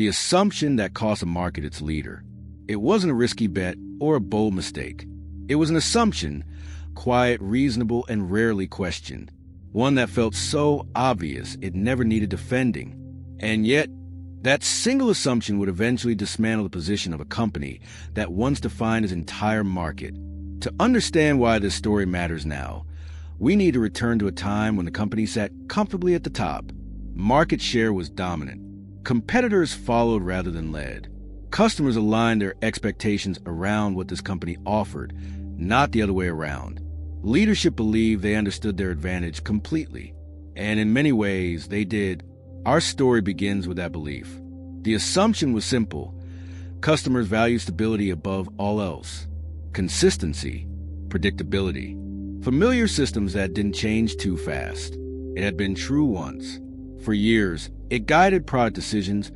the assumption that cost a market its leader. It wasn't a risky bet or a bold mistake. It was an assumption, quiet, reasonable, and rarely questioned. One that felt so obvious it never needed defending. And yet, that single assumption would eventually dismantle the position of a company that once defined its entire market. To understand why this story matters now, we need to return to a time when the company sat comfortably at the top. Market share was dominant. Competitors followed rather than led. Customers aligned their expectations around what this company offered, not the other way around. Leadership believed they understood their advantage completely, and in many ways, they did. Our story begins with that belief. The assumption was simple. Customers value stability above all else. Consistency, predictability. Familiar systems that didn't change too fast. It had been true once. For years, it guided product decisions,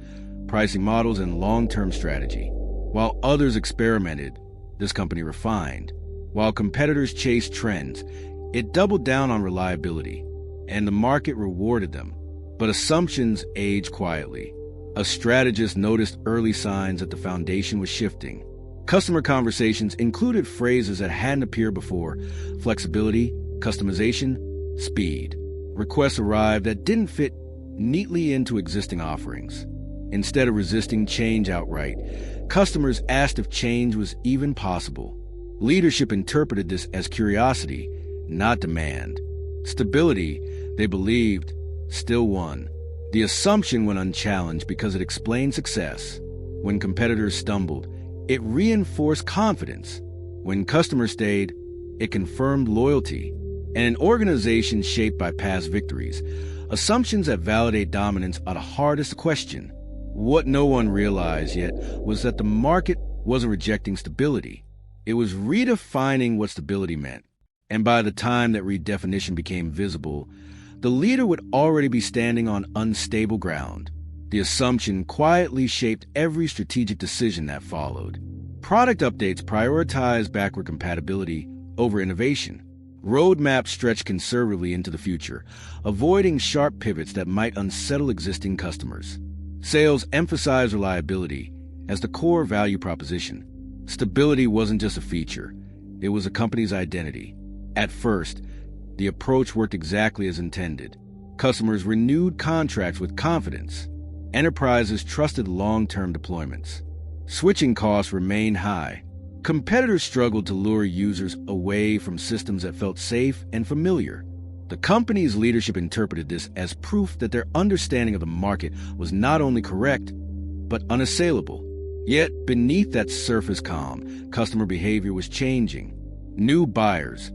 pricing models, and long-term strategy. While others experimented, this company refined. While competitors chased trends, it doubled down on reliability, and the market rewarded them. But assumptions age quietly. A strategist noticed early signs that the foundation was shifting. Customer conversations included phrases that hadn't appeared before: flexibility, customization, speed. Requests arrived that didn't fit neatly into existing offerings. Instead of resisting change outright, customers asked if change was even possible. Leadership interpreted this as curiosity, not demand. Stability, they believed, still won. The assumption went unchallenged because it explained success. When competitors stumbled, it reinforced confidence. When customers stayed, it confirmed loyalty. And in organizations shaped by past victories, assumptions that validate dominance are the hardest to question. What no one realized yet was that the market wasn't rejecting stability. It was redefining what stability meant. And by the time that redefinition became visible, the leader would already be standing on unstable ground. The assumption quietly shaped every strategic decision that followed. Product updates prioritized backward compatibility over innovation. Roadmaps stretched conservatively into the future, avoiding sharp pivots that might unsettle existing customers. Sales emphasized reliability as the core value proposition. Stability wasn't just a feature, it was a company's identity. At first, the approach worked exactly as intended. Customers renewed contracts with confidence. Enterprises trusted long-term deployments. Switching costs remained high. Competitors struggled to lure users away from systems that felt safe and familiar. The company's leadership interpreted this as proof that their understanding of the market was not only correct, but unassailable. Yet, beneath that surface calm, customer behavior was changing. New buyers,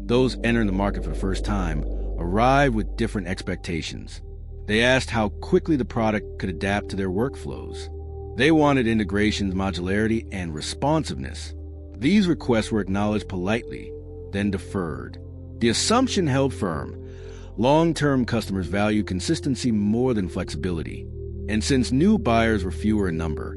those entering the market for the first time, arrived with different expectations. They asked how quickly the product could adapt to their workflows. They wanted integrations, modularity, and responsiveness. These requests were acknowledged politely, then deferred. The assumption held firm. Long-term customers value consistency more than flexibility. And since new buyers were fewer in number,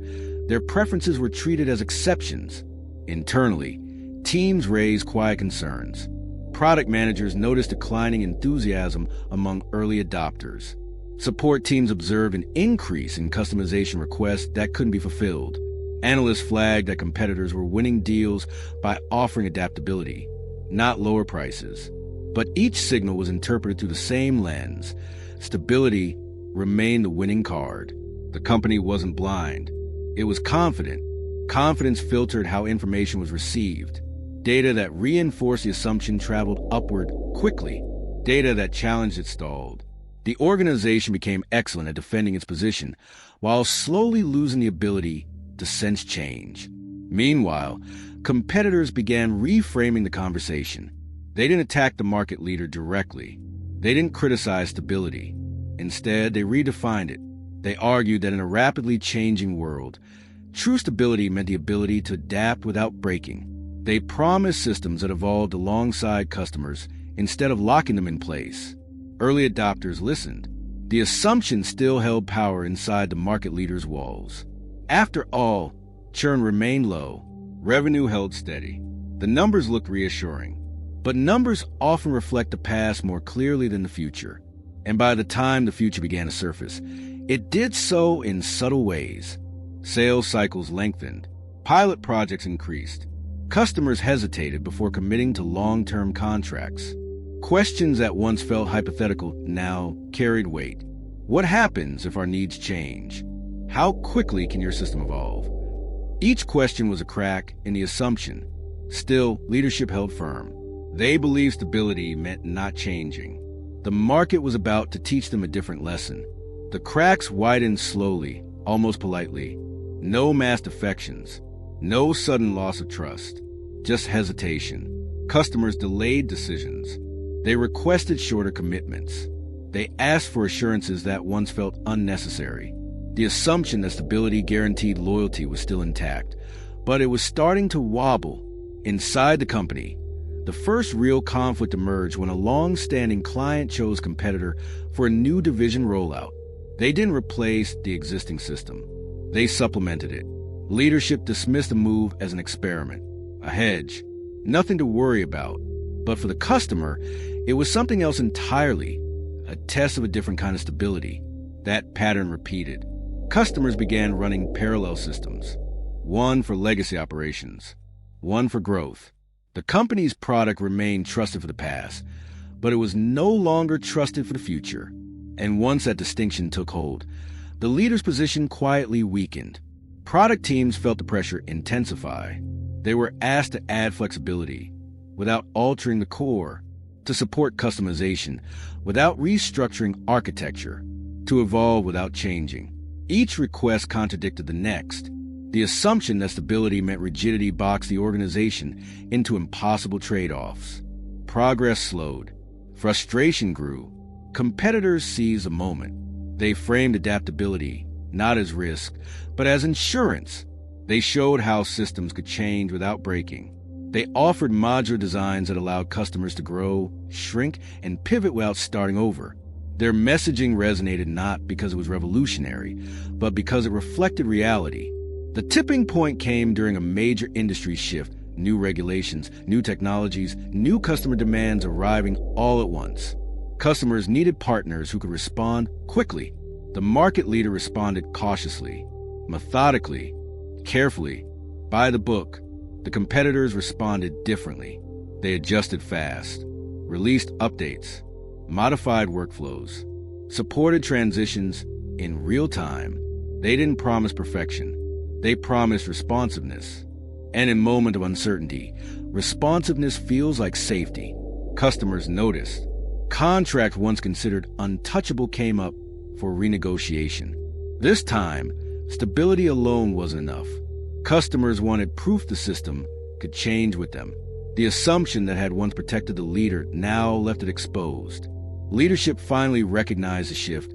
their preferences were treated as exceptions. Internally, teams raised quiet concerns. Product managers noticed declining enthusiasm among early adopters. Support teams observed an increase in customization requests that couldn't be fulfilled. Analysts flagged that competitors were winning deals by offering adaptability, not lower prices. But each signal was interpreted through the same lens. Stability remained the winning card. The company wasn't blind. It was confident. Confidence filtered how information was received. Data that reinforced the assumption traveled upward quickly. Data that challenged it stalled. The organization became excellent at defending its position, while slowly losing the ability to sense change. Meanwhile, competitors began reframing the conversation. They didn't attack the market leader directly. They didn't criticize stability. Instead, they redefined it. They argued that in a rapidly changing world, true stability meant the ability to adapt without breaking. They promised systems that evolved alongside customers instead of locking them in place. Early adopters listened. The assumption still held power inside the market leader's walls. After all, churn remained low. Revenue held steady. The numbers looked reassuring. But numbers often reflect the past more clearly than the future. And by the time the future began to surface, it did so in subtle ways. Sales cycles lengthened, pilot projects increased, customers hesitated before committing to long-term contracts. Questions that once felt hypothetical now carried weight. What happens if our needs change? How quickly can your system evolve? Each question was a crack in the assumption. Still, leadership held firm. They believed stability meant not changing. The market was about to teach them a different lesson. The cracks widened slowly, almost politely. No mass defections, no sudden loss of trust, just hesitation. Customers delayed decisions. They requested shorter commitments. They asked for assurances that once felt unnecessary. The assumption that stability guaranteed loyalty was still intact, but it was starting to wobble. Inside the company, the first real conflict emerged when a long-standing client chose competitor for a new division rollout. They didn't replace the existing system. They supplemented it. Leadership dismissed the move as an experiment, a hedge, nothing to worry about. But for the customer, it was something else entirely, a test of a different kind of stability. That pattern repeated. Customers began running parallel systems, one for legacy operations, one for growth. The company's product remained trusted for the past, but it was no longer trusted for the future. And once that distinction took hold, the leader's position quietly weakened. Product teams felt the pressure intensify. They were asked to add flexibility without altering the core, to support customization without restructuring architecture, to evolve without changing. Each request contradicted the next. The assumption that stability meant rigidity boxed the organization into impossible trade-offs. Progress slowed. Frustration grew. Competitors seized a moment. They framed adaptability not as risk, but as insurance. They showed how systems could change without breaking. They offered modular designs that allowed customers to grow, shrink, and pivot without starting over. Their messaging resonated not because it was revolutionary, but because it reflected reality. The tipping point came during a major industry shift, new regulations, new technologies, new customer demands arriving all at once. Customers needed partners who could respond quickly. The market leader responded cautiously, methodically, carefully, by the book. The competitors responded differently. They adjusted fast, released updates, modified workflows, supported transitions in real time. They didn't promise perfection. They promised responsiveness. And in moment of uncertainty, responsiveness feels like safety. Customers noticed. Contract once considered untouchable came up for renegotiation. This time, stability alone wasn't enough. Customers wanted proof the system could change with them. The assumption that had once protected the leader now left it exposed. Leadership finally recognized the shift,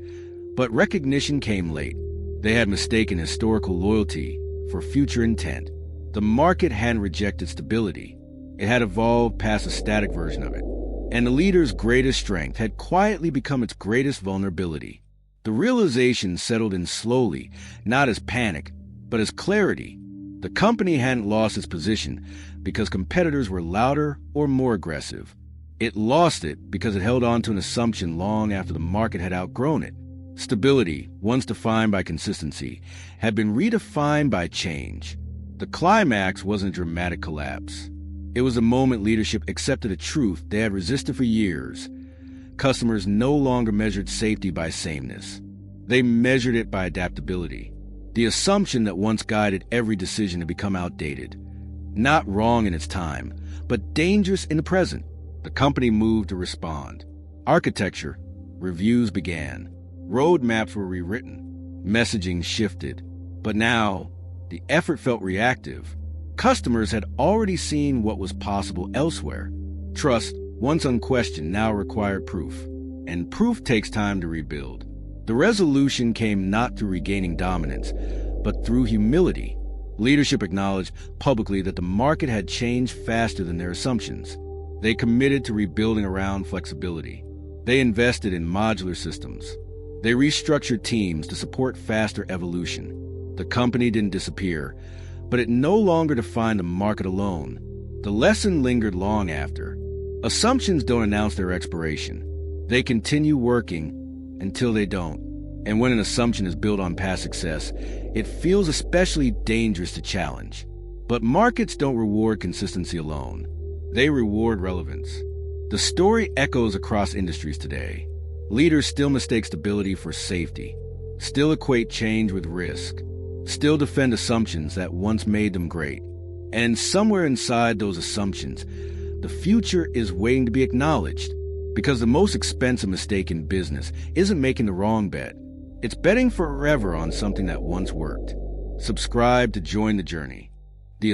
but recognition came late. They had mistaken historical loyalty for future intent. The market hadn't rejected stability. It had evolved past a static version of it. And the leader's greatest strength had quietly become its greatest vulnerability. The realization settled in slowly, not as panic, but as clarity. The company hadn't lost its position because competitors were louder or more aggressive. It lost it because it held on to an assumption long after the market had outgrown it. Stability, once defined by consistency, had been redefined by change. The climax wasn't a dramatic collapse. It was a moment leadership accepted a truth they had resisted for years. Customers no longer measured safety by sameness. They measured it by adaptability. The assumption that once guided every decision had become outdated. Not wrong in its time, but dangerous in the present. The company moved to respond. Architecture reviews began. Roadmaps were rewritten. Messaging shifted. But now, the effort felt reactive. Customers had already seen what was possible elsewhere. Trust, once unquestioned, now required proof. And proof takes time to rebuild. The resolution came not through regaining dominance, but through humility. Leadership acknowledged publicly that the market had changed faster than their assumptions. They committed to rebuilding around flexibility. They invested in modular systems. They restructured teams to support faster evolution. The company didn't disappear, but it no longer defined the market alone. The lesson lingered long after. Assumptions don't announce their expiration. They continue working until they don't. And when an assumption is built on past success, it feels especially dangerous to challenge. But markets don't reward consistency alone. They reward relevance. The story echoes across industries today. Leaders still mistake stability for safety, still equate change with risk, still defend assumptions that once made them great. And somewhere inside those assumptions, the future is waiting to be acknowledged. Because the most expensive mistake in business isn't making the wrong bet. It's betting forever on something that once worked. Subscribe to join the journey. The